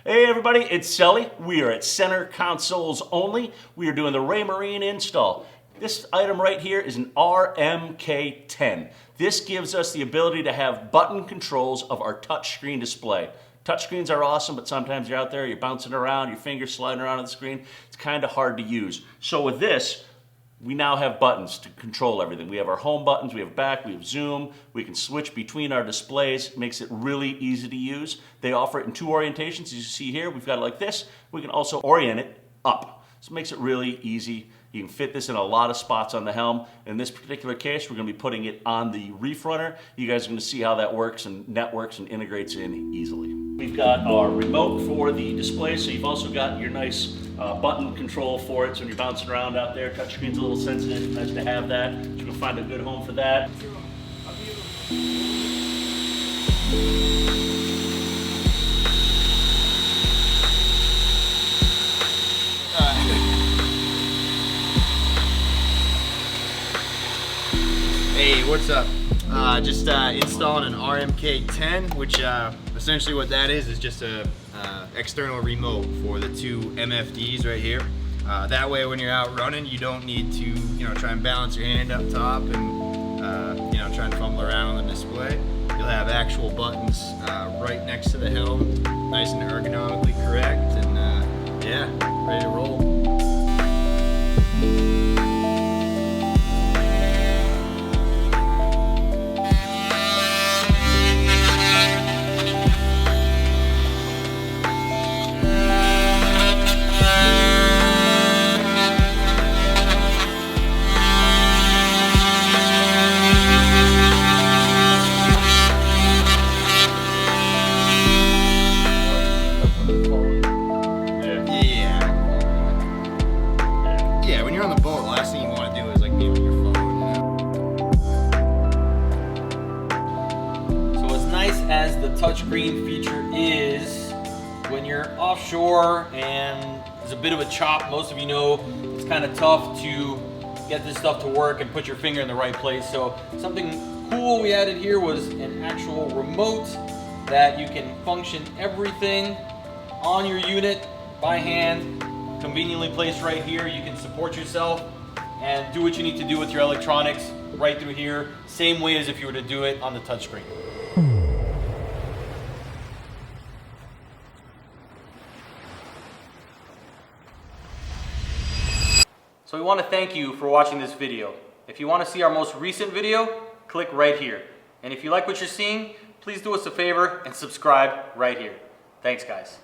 Hey everybody, it's Sully. We are at Center Consoles Only. We are doing the Raymarine install. This item right here is an RMK-10. This gives us the ability to have button controls of our touchscreen display. Touchscreens are awesome, but sometimes you're out there, you're bouncing around, your fingers sliding around on the screen. It's kind of hard to use. So with this, we now have buttons to control everything. We have our home buttons, we have back, we have zoom, we can switch between our displays. It makes it really easy to use. They offer it in two orientations. As you see here, we've got it like this. We can also orient it up. So it makes it really easy. You can fit this in a lot of spots on the helm. In this particular case, we're going to be putting it on the reef runner. You guys are going to see how that works and networks and integrates in easily. We've got our remote for the display, so you've also got your nice button control for it. So when you're bouncing around out there, touchscreen's a little sensitive. Nice to have that. So you can find a good home for that. Hey, what's up? Just installing an RMK-10, which essentially what that is just a external remote for the two MFDs right here. That way, when you're out running, you don't need to, try and balance your hand up top and, try and fumble around on the display. You'll have actual buttons right next to the helm, nice and ergonomically correct, and yeah, ready to roll. Yeah, when you're on the boat, the last thing you want to do is like be on your phone. So as nice as the touchscreen feature is, when you're offshore and there's a bit of a chop, most of you know it's kind of tough to get this stuff to work and put your finger in the right place. So something cool we added here was an actual remote that you can function everything on your unit by hand, conveniently placed right here. You can support yourself and do what you need to do with your electronics right through here, same way as if you were to do it on the touchscreen. So we want to thank you for watching this video. If you want to see our most recent video, click right here. And if you like what you're seeing, please do us a favor and subscribe right here. Thanks, guys.